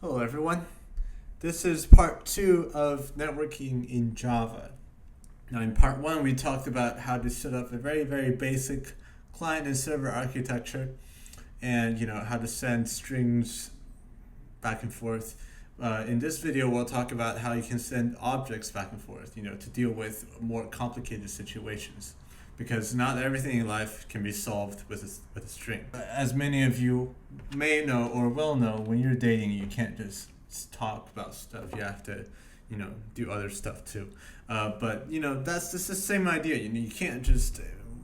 Hello everyone. This is part 2 of networking in Java. Now in part 1 we talked about how to set up a very basic client and server architecture and how to send strings back and forth. In this video we'll talk about how you can send objects back and forth, to deal with more complicated situations. Because not everything in life can be solved with a string. As many of you may know or will know, when you're dating, you can't just talk about stuff. You have to, do other stuff too. But that's just the same idea. You can't just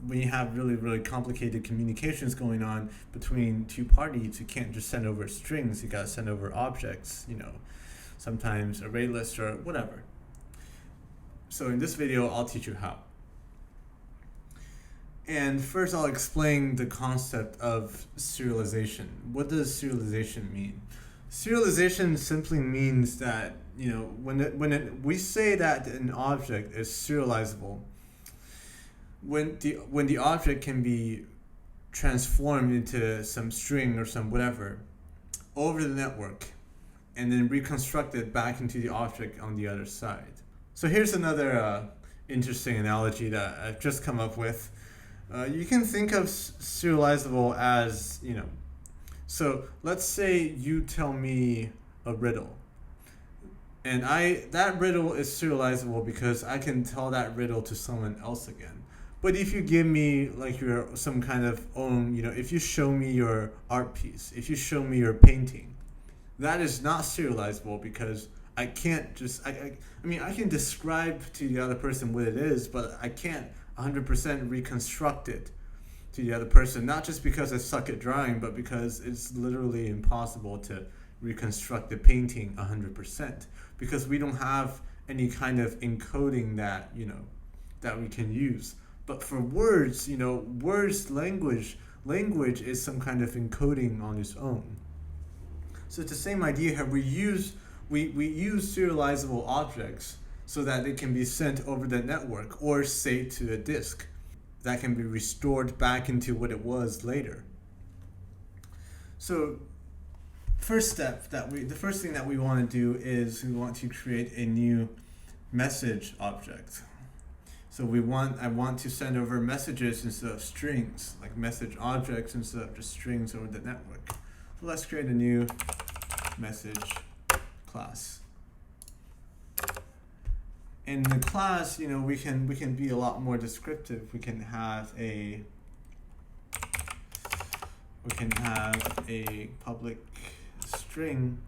when you have really complicated communications going on between two parties, you can't just send over strings. You gotta send over objects. Sometimes array lists or whatever. So in this video, I'll teach you how. And first I'll explain the concept of serialization. What does serialization mean? Serialization simply means that, we say that an object is serializable, when the object can be transformed into some string or some whatever over the network and then reconstructed back into the object on the other side. So here's another interesting analogy that I've just come up with. You can think of serializable as, so let's say you tell me a riddle. And that riddle is serializable because I can tell that riddle to someone else again. But if you give me like some kind of own, if you show me your art piece, if you show me your painting, that is not serializable because I can't just, I can describe to the other person what it is, but I can't 100% reconstruct it to the other person, not just because I suck at drawing, but because it's literally impossible to reconstruct the painting 100% because we don't have any kind of encoding that, that we can use. But for words, language is some kind of encoding on its own. So it's the same idea here. We use serializable objects so that they can be sent over the network or saved to a disk that can be restored back into what it was later. So the first thing that we want to do is we want to create a new message object. So I want to send over messages instead of strings, like message objects instead of just strings over the network. So let's create a new message class. In the class, we can be a lot more descriptive. We can have a public string.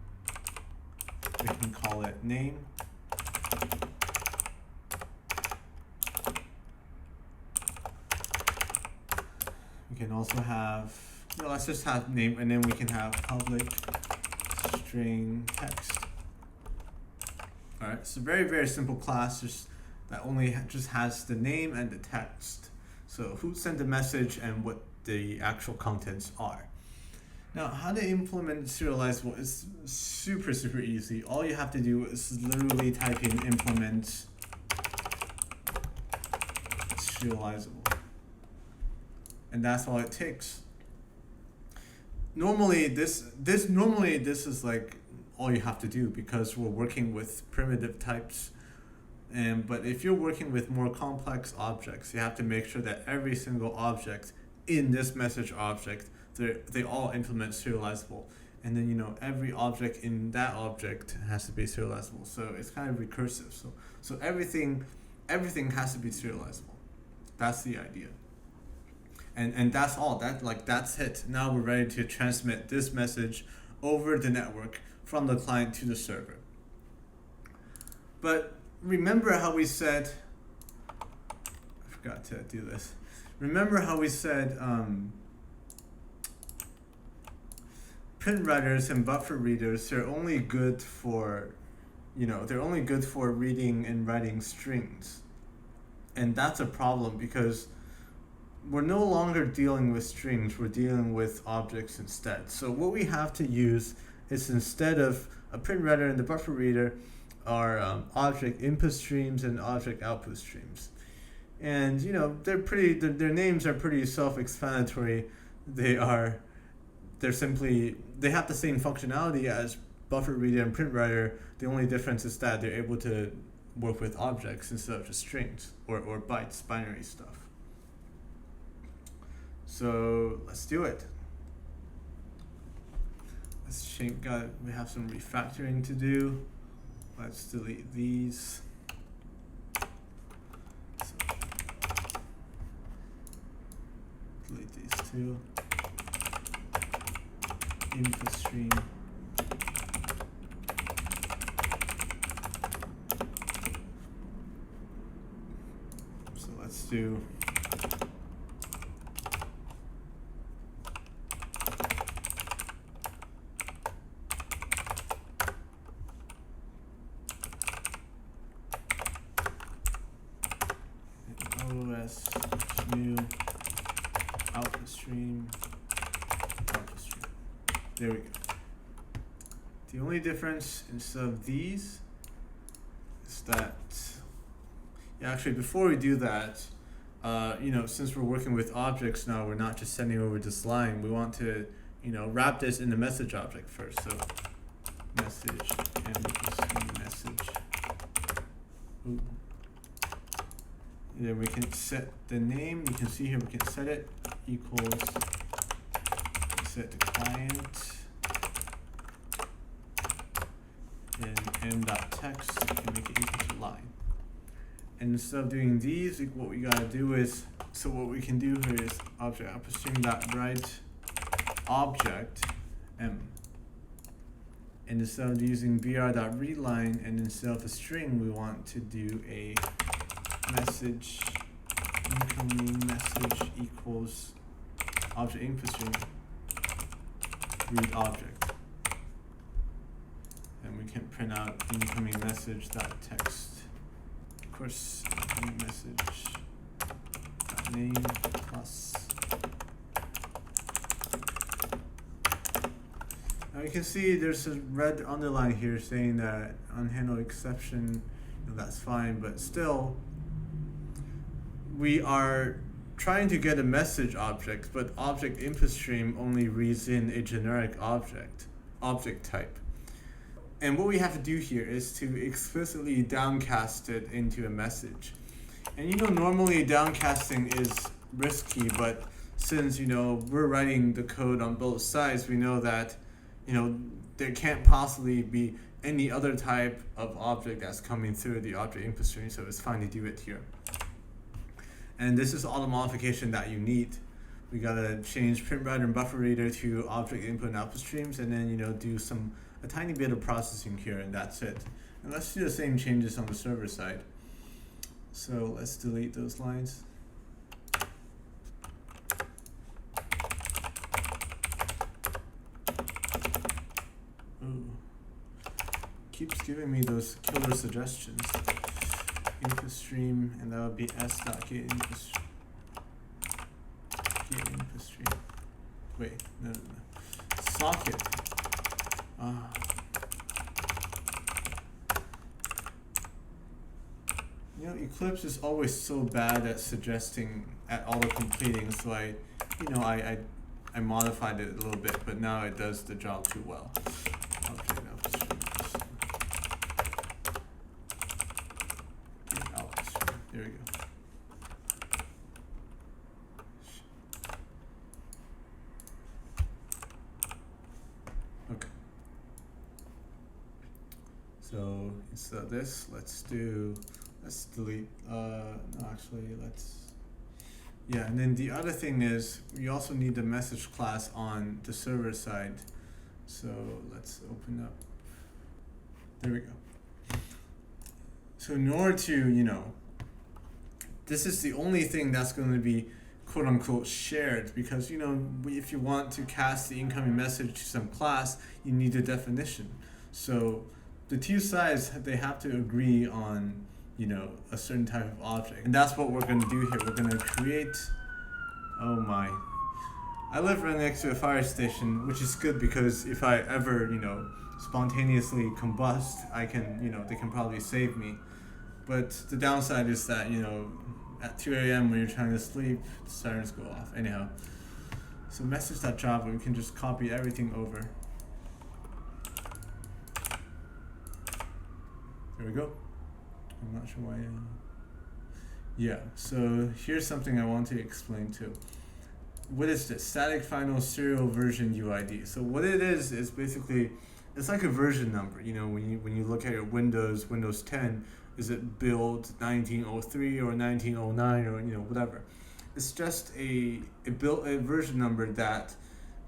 We can call it name. We can also have, let's just have name, and then we can have public string text. All right, it's a very simple class that only just has the name and the text. So who sent the message and what the actual contents are. Now, how to implement serializable is super easy. All you have to do is literally type in implement serializable. And that's all it takes. Normally this is like all you have to do because we're working with primitive types. But if you're working with more complex objects, you have to make sure that every single object in this message object, they all implement serializable. And then, every object in that object has to be serializable. So it's kind of recursive. So everything has to be serializable. That's the idea. And that's all. That's it. Now we're ready to transmit this message over the network from the client to the server. But remember how we said, I forgot to do this. Remember how we said print writers and buffer readers are only good for, they're only good for reading and writing strings. And that's a problem because we're no longer dealing with strings, we're dealing with objects instead. So what we have to use is, instead of a print writer and the buffer reader, are object input streams and object output streams. And their names are pretty self-explanatory. They have the same functionality as buffer reader and print writer, the only difference is that they're able to work with objects instead of just strings or bytes, binary stuff. So let's do it. Let's change. We have some refactoring to do. Let's delete these. So, delete these two. Input stream. So let's do OS new output stream. There we go. The only difference instead of these is that, yeah, actually before we do that, since we're working with objects now, we're not just sending over this line. We want to, wrap this in the message object first. So message and message. Ooh. And then we can set the name. You can see here we can set it equals. Set the client and m.text and make it equal to line. And instead of doing these, what we gotta do is, so what we can do here is object output stream.write object m. And instead of using br.readline and instead of a string, we want to do a message incoming message equals object input stream read object, and we can print out incoming message dot text. Of course, message dot name plus. Now you can see there's a red underline here saying that unhandled exception. That's fine, but still, we are trying to get a message object, but object input stream only reads in a generic object type. And what we have to do here is to explicitly downcast it into a message. And normally downcasting is risky, but since we're writing the code on both sides, we know that there can't possibly be any other type of object that's coming through the object input stream, so it's fine to do it here. And this is all the modification that you need. We gotta change print writer and buffer reader to object input and output streams, and then do a tiny bit of processing here, and that's it. And let's do the same changes on the server side. So let's delete those lines. Ooh. Keeps giving me those killer suggestions. Input stream, and that would be s.get input stream. Get input stream. Wait, no. Socket. Eclipse is always so bad at suggesting at auto completing, so I modified it a little bit, but now it does the job too well. There we go. Okay. So instead of this, let's delete, and then the other thing is we also need the message class on the server side. So let's open up, there we go. So in order to, this is the only thing that's going to be quote unquote shared, because if you want to cast the incoming message to some class, you need a definition. So the two sides, they have to agree on a certain type of object, and that's what we're going to do here. We're going to create, oh my, I live right next to a fire station, which is good because if I ever spontaneously combust, I can they can probably save me. But the downside is that at 2 a.m. when you're trying to sleep, the sirens go off. Anyhow, so message.java, we can just copy everything over. There we go. I'm not sure why. Yeah, so here's something I want to explain too. What is this? Static final serial version UID. So what it is basically, it's like a version number. You know, when you look at your Windows 10, is it build 1903 or 1909 or whatever. It's just a version number that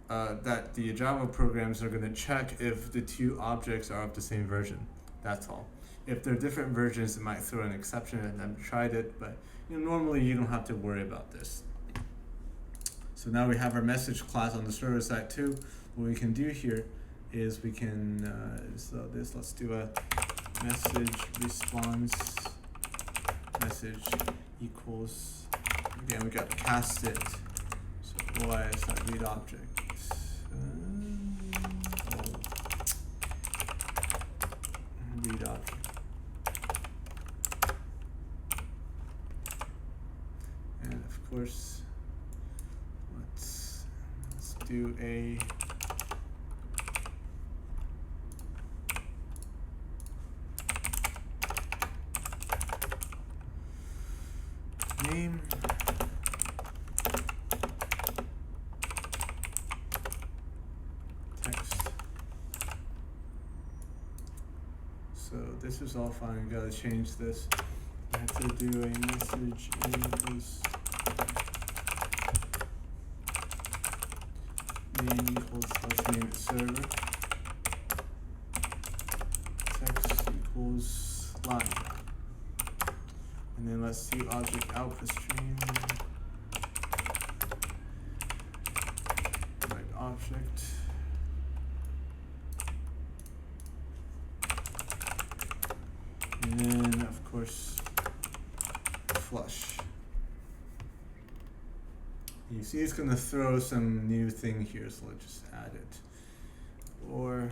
that the Java programs are going to check if the two objects are of the same version. That's all. If they're different versions, it might throw an exception. I've never tried it, but normally you don't have to worry about this. So now we have our message class on the server side too. What we can do here is we can let's do a message response message equals, again we got to cast it, so OIS.read object. Read object. And of course, let's do a name. So this is all fine. We gotta change this. I have to do a message equals name equals, let's name it server. Text equals line. And then let's do object output stream. Right object. And then, of course, flush. You see it's going to throw some new thing here, so let's just add it. Or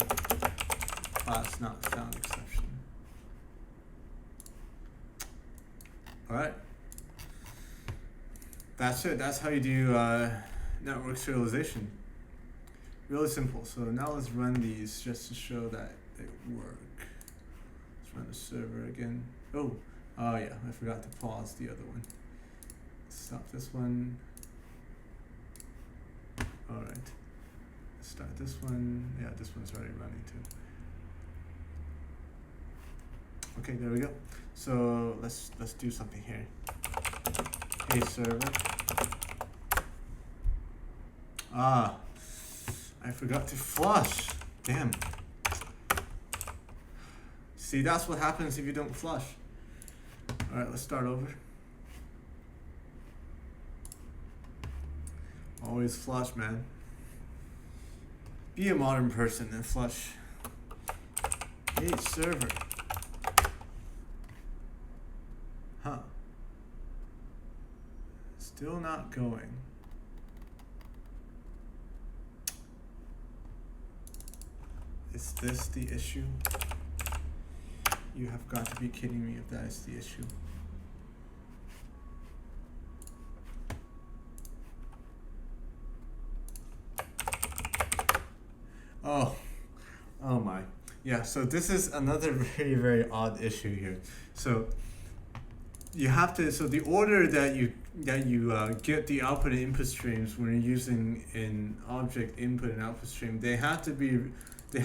class not found exception. Alright. That's it. That's how you do network serialization. Really simple. So now let's run these just to show that they work. Run the server again. Oh yeah, I forgot to pause the other one. Stop this one. Alright. Start this one. Yeah, this one's already running too. Okay, there we go. So let's do something here. Hey server. I forgot to flush. Damn. See, that's what happens if you don't flush. Alright, let's start over. Always flush, man. Be a modern person and flush. Hey, server. Huh. Still not going. Is this the issue? You have got to be kidding me if that is the issue. Oh my. Yeah, so this is another very, very odd issue here. So you have to, so the order that you get the output and input streams when you're using an object input and output stream, they have to be the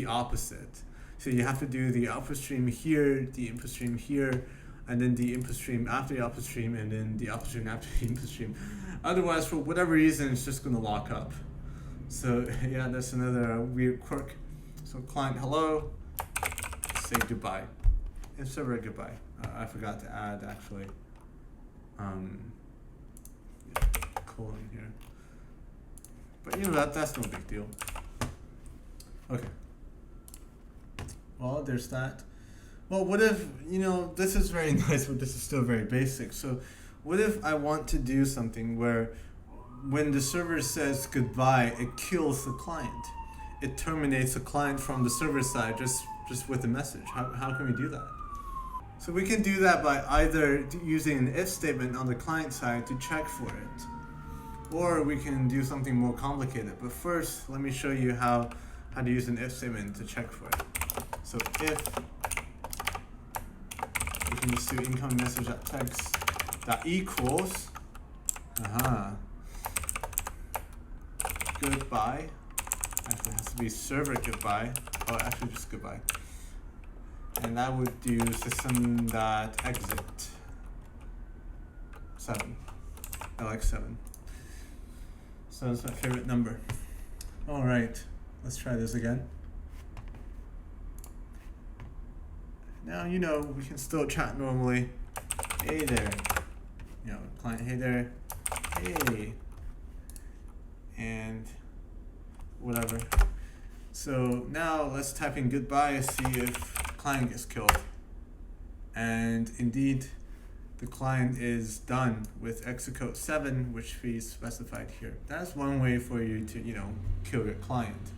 opposite. So you have to do the output stream here, the input stream here, and then the input stream after the output stream, and then the output stream after the input stream. Otherwise, for whatever reason, it's just going to lock up. So yeah, that's another weird quirk. So client hello, say goodbye, and server goodbye. I forgot to add actually colon here. But that's no big deal. Okay. Well, there's that. Well, what if, this is very nice, but this is still very basic. So what if I want to do something where when the server says goodbye, it kills the client? It terminates the client from the server side just with a message. How can we do that? So we can do that by either using an if statement on the client side to check for it, or we can do something more complicated. But first, let me show you how to use an if statement to check for it. So if we can just do incoming message at text that equals goodbye. Actually, it has to be server goodbye. Oh, actually, just goodbye. And that would do system.exit 7. I like 7. So that's my favorite number. All right, let's try this again. Now, we can still chat normally. Hey there. Client, hey there. Hey. And whatever. So now let's type in goodbye and see if client gets killed. And indeed, the client is done with execute 7, which we specified here. That's one way for you to, kill your client.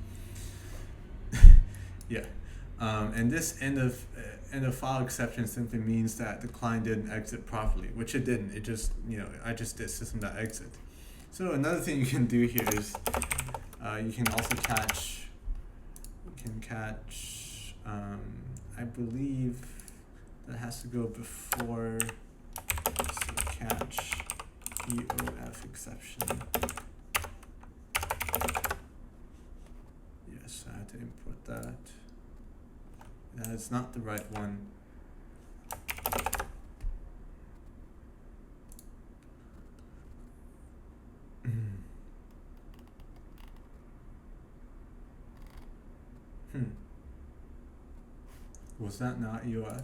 Yeah. And this end of file exception simply means that the client didn't exit properly, which it didn't. It just, I just did system.exit. So another thing you can do here is you can also catch, I believe that has to go before, so catch EOF exception. Yes, I had to import that. That's not the right one. Was that not EOF?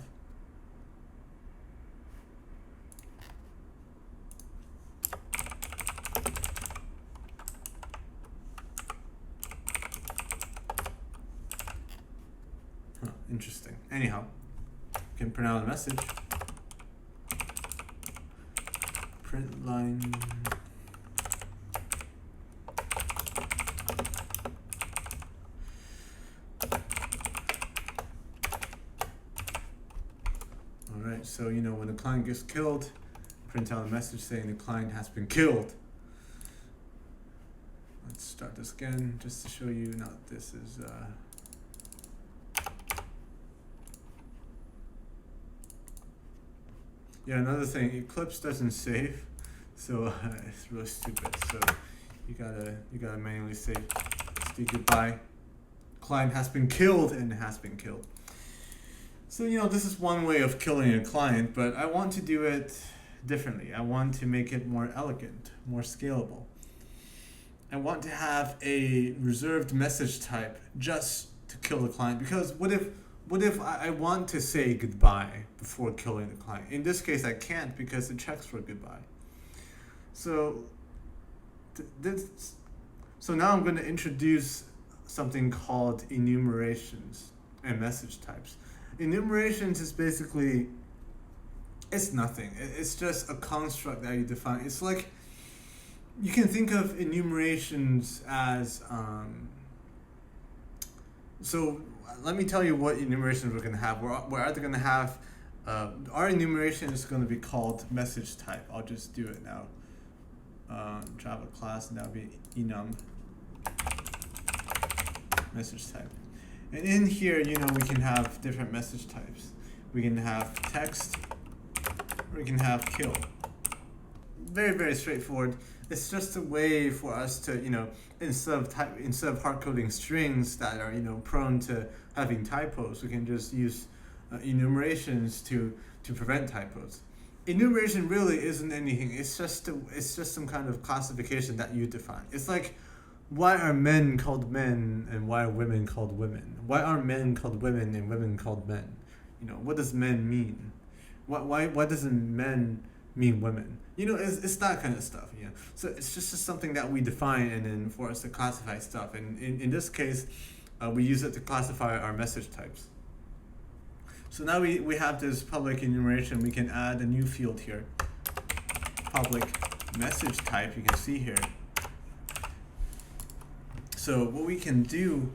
Interesting. Anyhow, you can print out a message. Print line. Alright, so when the client gets killed, print out a message saying the client has been killed. Let's start this again just to show you now that this is yeah, another thing, Eclipse doesn't save, so it's really stupid. So you gotta manually save. Let's do goodbye. Client has been killed and has been killed. So this is one way of killing a client, but I want to do it differently. I want to make it more elegant, more scalable. I want to have a reserved message type just to kill the client, because what if I want to say goodbye before killing the client? In this case, I can't because it checks for goodbye. So now I'm going to introduce something called enumerations and message types. Enumerations is basically, it's nothing. It's just a construct that you define. It's like, you can think of enumerations as, so let me tell you what enumerations we're going to have. We're either going to have, our enumeration is going to be called message type. I'll just do it now. Java class, and that'll be enum message type. And in here, we can have different message types. We can have text, or we can have kill. Very, very straightforward. It's just a way for us to, instead of hard coding strings that are, prone to having typos, we can just use enumerations to prevent typos. Enumeration really isn't anything. It's just some kind of classification that you define. It's like, why are men called men and why are women called women? Why are men called women and women called men? What does men mean? Why doesn't men mean women? It's that kind of stuff. So it's just something that we define, and then for us to classify stuff. And in this case, we use it to classify our message types. So now we have this public enumeration. We can add a new field here. Public message type, you can see here. So what we can do,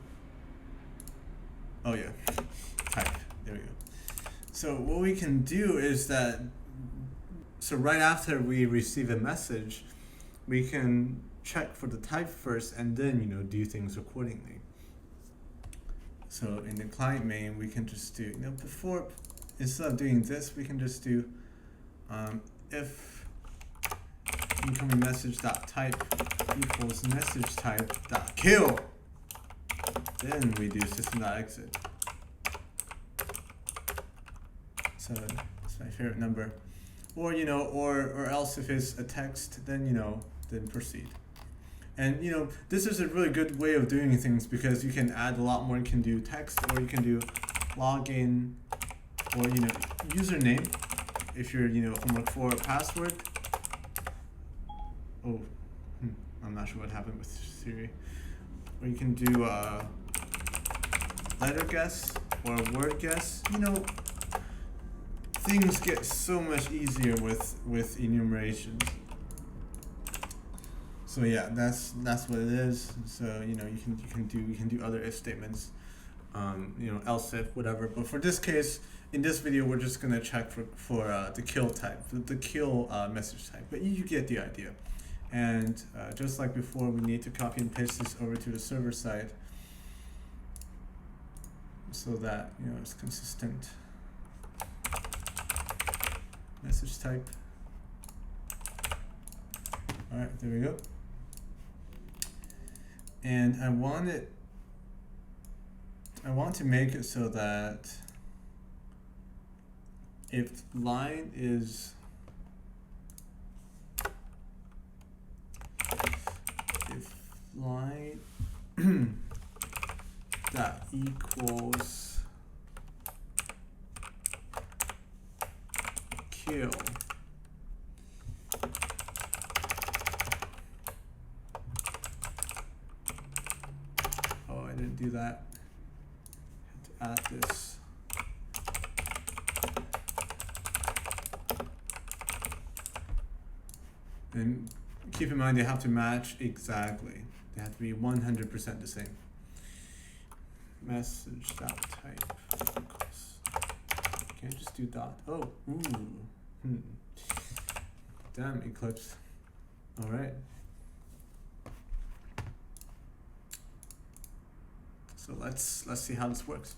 type, there we go. So what we can do is that, so right after we receive a message, we can check for the type first and then, do things accordingly. So in the client main, we can just do, before, instead of doing this, we can just do if incoming message dot type equals message type dot kill. Then we do system dot exit. So that's my favorite number. Or or else if it's a text, then then proceed. And this is a really good way of doing things because you can add a lot more. You can do text, or you can do login, or username if you're homework 4 password. Oh, I'm not sure what happened with Siri. Or you can do letter guess or word guess. Things get so much easier with enumerations. So yeah, that's what it is. So you can do other if statements, else if, whatever. But for this case, in this video, we're just gonna check for the kill type, the kill message type. But you get the idea. And just like before, we need to copy and paste this over to the server side so that it's consistent. Message type. All right, there we go. And I want to make it so that if line is that equals kill, I didn't do that. Have to add this. And keep in mind they have to match exactly. They have to be 100% the same. Message dot type equals. Can't just do dot. Oh, ooh. Damn, Eclipse. All right. So let's see how this works.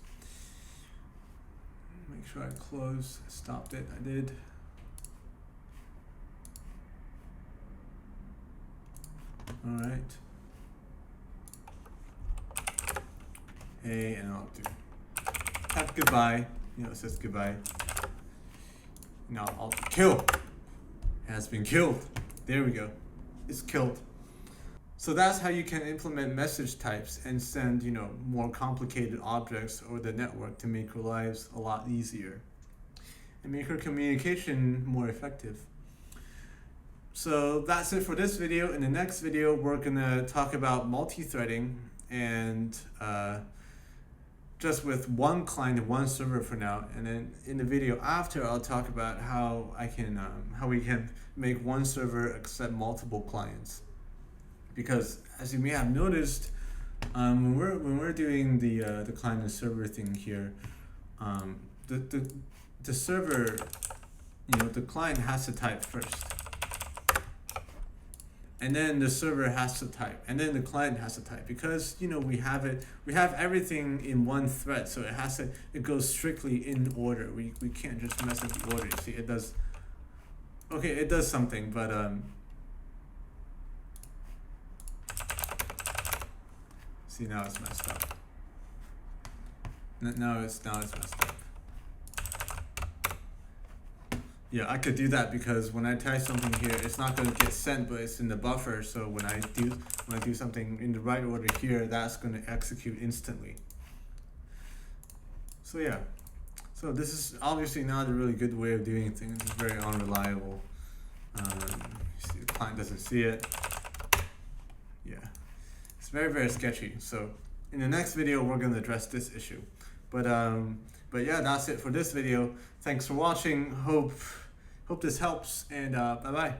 Make sure I stopped it. I did. All right. Hey, and I'll do have goodbye. It says goodbye. Now I'll kill. Has been killed. There we go. It's killed. So that's how you can implement message types and send, more complicated objects over the network to make your lives a lot easier and make your communication more effective. So that's it for this video. In the next video, we're gonna talk about multi-threading and just with one client and one server for now. And then in the video after, I'll talk about how we can make one server accept multiple clients. Because as you may have noticed, when we're doing the client and server thing here, the server, the client has to type first, and then the server has to type, and then the client has to type. Because we have everything in one thread, so it goes strictly in order. We can't just mess with the order. You see, it does. Okay, it does something, but see, now it's messed up. Now it's messed up. Yeah, I could do that because when I type something here, it's not going to get sent, but it's in the buffer. So when I do something in the right order here, that's going to execute instantly. So yeah, so this is obviously not a really good way of doing things. It's very unreliable. You see, the client doesn't see it. Yeah. It's very, very sketchy. So in the next video, we're going to address this issue. But yeah, that's it for this video. Thanks for watching. Hope this helps, and bye-bye.